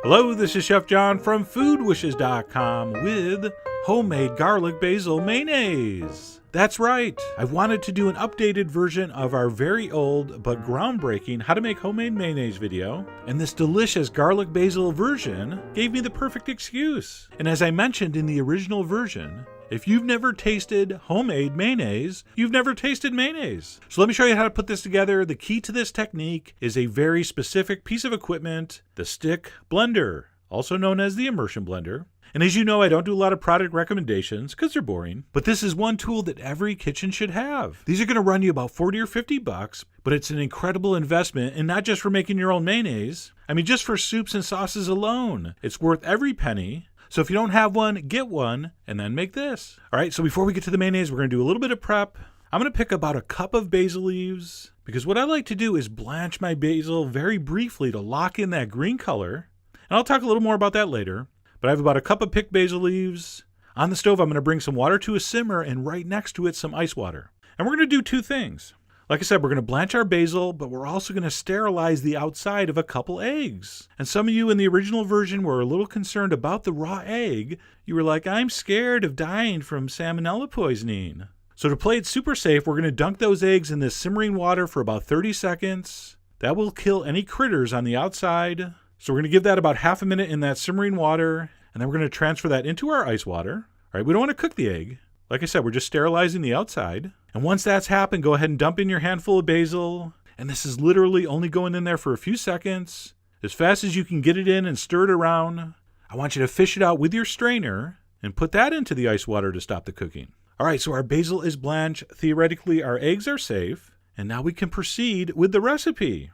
Hello, this is Chef John from foodwishes.com with homemade garlic basil mayonnaise. That's right, I wanted to do an updated version of our very old but groundbreaking how to make homemade mayonnaise video, and this delicious garlic basil version gave me the perfect excuse. And as I mentioned in the original version, if you've never tasted homemade mayonnaise, you've never tasted mayonnaise. So let me show you how to put this together. The key to this technique is a very specific piece of equipment, the stick blender, also known as the immersion blender. And as you know, I don't do a lot of product recommendations because they're boring, but this is one tool that every kitchen should have. These are going to run you about 40 or 50 bucks, but it's an incredible investment, and not just for making your own mayonnaise. I mean, just for soups and sauces alone, it's worth every penny. So if you don't have one, get one, and then make this. All right, so before we get to the mayonnaise, we're going to do a little bit of prep. I'm going to pick about a cup of basil leaves, because what I like to do is blanch my basil very briefly to lock in that green color. And I'll talk a little more about that later. But I have about a cup of picked basil leaves. On the stove, I'm going to bring some water to a simmer, and right next to it, some ice water. And we're going to do two things. Like I said, we're going to blanch our basil, but we're also going to sterilize the outside of a couple eggs. And some of you in the original version were a little concerned about the raw egg. You were like, I'm scared of dying from salmonella poisoning. So to play it super safe, we're going to dunk those eggs in this simmering water for about 30 seconds. That will kill any critters on the outside. So we're going to give that about half a minute in that simmering water, and then we're going to transfer that into our ice water. All right, we don't want to cook the egg. Like I said, we're just sterilizing the outside. And once that's happened, go ahead and dump in your handful of basil. And this is literally only going in there for a few seconds. As fast as you can get it in and stir it around. I want you to fish it out with your strainer and put that into the ice water to stop the cooking. All right, so our basil is blanched. Theoretically, our eggs are safe. And now we can proceed with the recipe.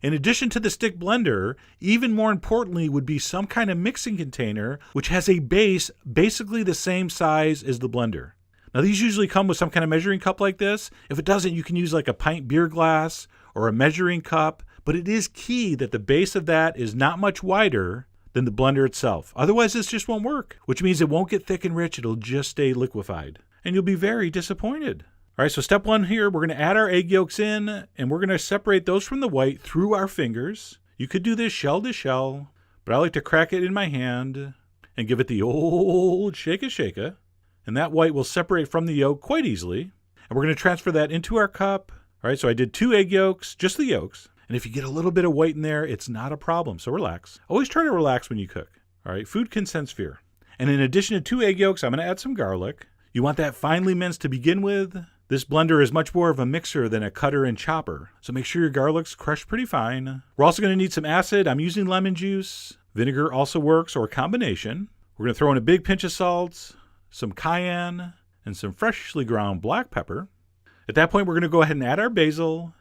In addition to the stick blender, even more importantly would be some kind of mixing container which has a base basically the same size as the blender. Now these usually come with some kind of measuring cup like this. If it doesn't, you can use like a pint beer glass or a measuring cup, but it is key that the base of that is not much wider than the blender itself. Otherwise this just won't work, which means it won't get thick and rich, it'll just stay liquefied. And you'll be very disappointed. All right, so step one here, we're going to add our egg yolks in, and we're going to separate those from the white through our fingers. You could do this shell to shell, but I like to crack it in my hand and give it the old shake-a-shake-a, and that white will separate from the yolk quite easily. And we're going to transfer that into our cup. All right, so I did 2 egg yolks, just the yolks, and if you get a little bit of white in there, it's not a problem, so relax. Always try to relax when you cook. All right, food can sense fear. And in addition to 2 egg yolks, I'm going to add some garlic. You want that finely minced to begin with. This blender is much more of a mixer than a cutter and chopper, so make sure your garlic's crushed pretty fine. We're also going to need some acid. I'm using lemon juice. Vinegar also works, or a combination. We're going to throw in a big pinch of salt, some cayenne, and some freshly ground black pepper. At that point, we're going to go ahead and add our basil.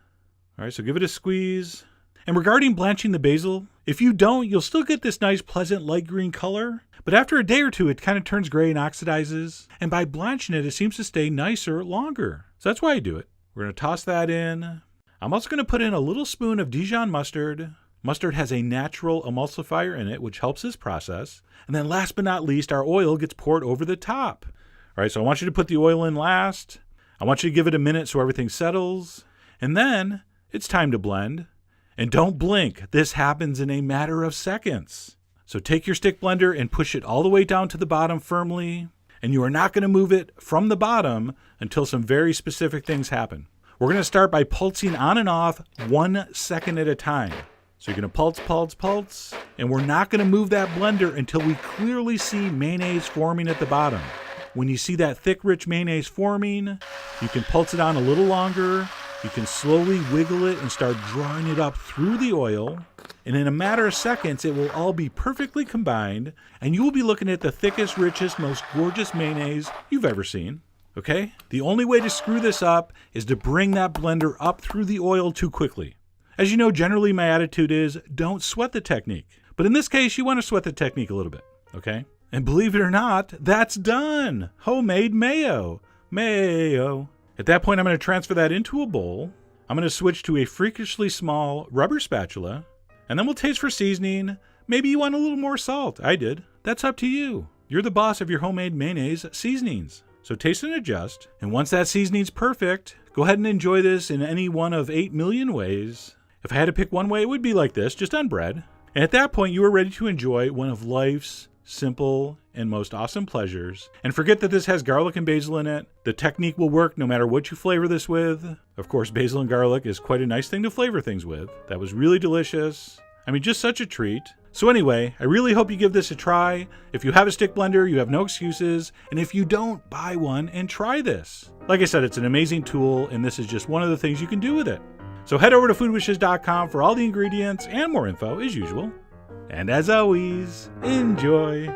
All right, so give it a squeeze. And regarding blanching the basil, if you don't, you'll still get this nice, pleasant light green color. But after a day or two, it kind of turns gray and oxidizes. And by blanching it, it seems to stay nicer longer. So that's why I do it. We're going to toss that in. I'm also going to put in a little spoon of Dijon mustard. Mustard has a natural emulsifier in it, which helps this process. And then last but not least, our oil gets poured over the top. All right, so I want you to put the oil in last. I want you to give it a minute so everything settles. And then it's time to blend. And don't blink. This happens in a matter of seconds. So take your stick blender and push it all the way down to the bottom firmly. And you are not going to move it from the bottom until some very specific things happen. We're going to start by pulsing on and off 1 second at a time. So you're going to pulse, pulse, pulse. And we're not going to move that blender until we clearly see mayonnaise forming at the bottom. When you see that thick, rich mayonnaise forming, you can pulse it on a little longer. You can slowly wiggle it and start drawing it up through the oil. And in a matter of seconds, it will all be perfectly combined. And you will be looking at the thickest, richest, most gorgeous mayonnaise you've ever seen. Okay? The only way to screw this up is to bring that blender up through the oil too quickly. As you know, generally my attitude is don't sweat the technique. But in this case, you want to sweat the technique a little bit. Okay? And believe it or not, that's done. Homemade mayo. Mayo. At that point, I'm going to transfer that into a bowl. I'm going to switch to a freakishly small rubber spatula. And then we'll taste for seasoning. Maybe you want a little more salt. I did. That's up to you. You're the boss of your homemade mayonnaise seasonings. So taste and adjust. And once that seasoning's perfect, go ahead and enjoy this in any one of 8 million ways. If I had to pick one way, it would be like this, just on bread. And at that point, you are ready to enjoy one of life's simple and most awesome pleasures. And forget that this has garlic and basil in it. The technique will work no matter what you flavor this with. Of course, basil and garlic is quite a nice thing to flavor things with. That was really delicious. I mean, just such a treat. So anyway, I really hope you give this a try. If you have a stick blender, you have no excuses. And if you don't, buy one and try this. Like I said, it's an amazing tool, and this is just one of the things you can do with it. So head over to foodwishes.com for all the ingredients and more info as usual. And as always, enjoy